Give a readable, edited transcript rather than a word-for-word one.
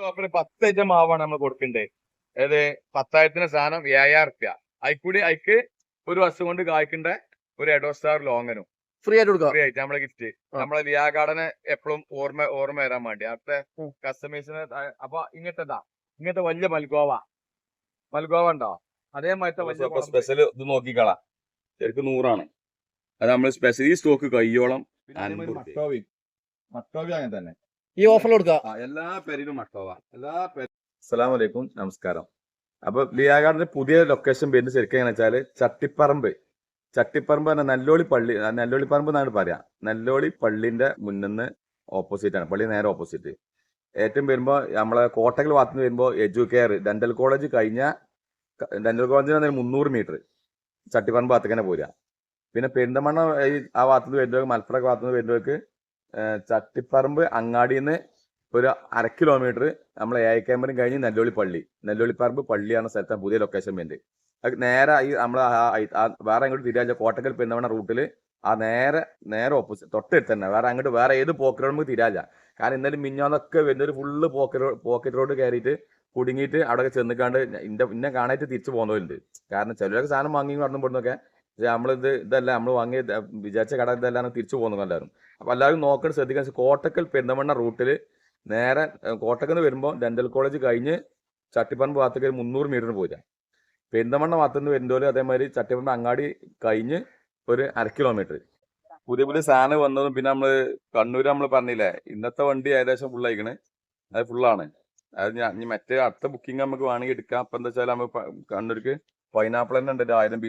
ഓഫറിൽ 10 ഐറ്റം മാവാണ് നമ്മൾ കൊടുക്കണ്ടേ. അതായത് 10,000 സാധനം 7,000 റുപ്യ. അയിക്കൂടി അയക്ക് ഒരു വർഷം കൊണ്ട് കായ്ക്കേണ്ട ഒരു എഡോസ്റ്റാർ ലോങ്ങനും ഫ്രീ ആയിട്ട് കൊടുക്കാം. ഫ്രീ ആയിട്ട് നമ്മളെ ഗിഫ്റ്റ്. നമ്മളെ ലിയാ ഗാർഡന് എപ്പോഴും ഓർമ്മ വരാൻ വേണ്ടി അടുത്ത കസ്റ്റമേഴ്സിന്. അപ്പൊ ഇങ്ങനത്തെ വലിയ മൽഗോവ ഉണ്ടോ? അതേമാതിരത്തെ വലിയ സ്പെഷ്യൽ ഇത് നോക്കിക്കളാ. ശരിക്കും 100 അത് നമ്മൾ സ്പെഷ്യൽ ഈ സ്റ്റോക്ക് കയ്യോളം. മട്ടോവി അങ്ങനെ തന്നെ ഈ ഓഫറിൽ കൊടുക്കാം. എല്ലാ പേരിലും മട്ടോവ. അസ്സലാമു അലൈക്കും, നമസ്കാരം. അപ്പൊ ലിയാ ഗാർഡന്റെ പുതിയ ലൊക്കേഷൻ പേര് ശരിക്കും എങ്ങനെ വെച്ചാല് ചട്ടിപ്പറമ്പ് പറഞ്ഞ നല്ലോളി പറമ്പ് എന്നാണ് പറയാ. നല്ലോളി പള്ളിന്റെ മുന്നിന്ന് ഓപ്പോസിറ്റ് ആണ്. പള്ളി നേരെ ഓപ്പോസിറ്റ്. ഏറ്റവും വരുമ്പോ നമ്മളെ കോട്ടക്കൽ ഭാഗത്തുനിന്ന് വരുമ്പോ എഡ്യൂക്കെയർ ഡെന്റൽ കോളേജ് കഴിഞ്ഞ ഡെന്റൽ കോളേജിന് 300 മീറ്റർ ചട്ടിപ്പറമ്പ് ഭാഗത്തേക്ക് തന്നെ പോരാ. പിന്നെ പെരിന്തമണ്ണ ആ ഭാഗത്തുനിന്ന് വരുന്നവർക്ക്, മലപ്പുറം ഭാഗത്തുനിന്ന് വരുന്നവർക്ക് ചട്ടിപ്പറമ്പ് അങ്ങാടിന്ന് ഒരു 1/2 കിലോമീറ്റർ നമ്മളെ ക്യാമ്പറും കഴിഞ്ഞ് നെല്ലോളിപ്പറമ്പ് പള്ളിയാണ് സ്ഥലത്താണ് പുതിയ ലൊക്കേഷൻ വേണ്ടി. അത് നേരെ ഈ നമ്മളെ വേറെ അങ്ങോട്ട് തിരിയാ കോട്ടക്കൽ പെരുന്തമണ്ണ റൂട്ടിൽ ആ നേരെ ഓപ്പോസിറ്റ് തൊട്ടടുത്ത് തന്നെ. വേറെ ഏത് പോക്കറ്റ് റോഡ് നമുക്ക് തിരിയാല്ല. കാരണം ഇന്നലെ മിഞ്ഞാന്നൊക്കെ വരുന്നൊരു ഫുള്ള് പോക്കറ്റ് റോഡ് കയറിയിട്ട് കുടുങ്ങിയിട്ട് അവിടെ ചെന്നിക്കാണ്ട് ഇന്നെ കാണായിട്ട് തിരിച്ചു പോകുന്നവരുണ്ട്. കാരണം ചിലരൊക്കെ സാധനം വാങ്ങി പറഞ്ഞു പോടുന്നൊക്കെ. പക്ഷെ ഇതല്ല നമ്മൾ വാങ്ങിയ വിചാരിച്ച കട ഇതെല്ലാം തിരിച്ചു പോകുന്നു എല്ലാവരും. അപ്പൊ എല്ലാവരും നോക്കണം, ശ്രദ്ധിക്കാൻ. കോട്ടക്കൽ പെരുന്തമണ്ണ റൂട്ടിൽ നേരെ കോട്ടക്കൽ നിന്ന് വരുമ്പോൾ ഡെന്റൽ കോളേജ് കഴിഞ്ഞ് ചട്ടിപ്പറമ്പ് ഭാഗത്തേക്ക് 300 മീറ്ററിന് പോരാ. പെരിന്തമണ്ണ ഭാഗത്തുനിന്ന് വരുന്നോല് അതേമാതിരി ചട്ടിപ്പറമ്പ് അങ്ങാടി കഴിഞ്ഞ് ഒരു 1/2 കിലോമീറ്റർ. പുതിയ സാധനം വന്നതും പിന്നെ കണ്ണൂര് നമ്മൾ പറഞ്ഞില്ലേ, ഇന്നത്തെ വണ്ടി ഏകദേശം ഫുള്ളായിക്കണ്. അത് ഫുള്ളാണ്. അത് മറ്റേ അടുത്ത ബുക്കിംഗ് നമുക്ക് വേണമെങ്കിൽ എടുക്കാം. അപ്പൊ എന്താ വെച്ചാൽ കണ്ണൂർക്ക് പൈനാപ്പിൾ തന്നെ ഉണ്ട് 1000 പീസ്.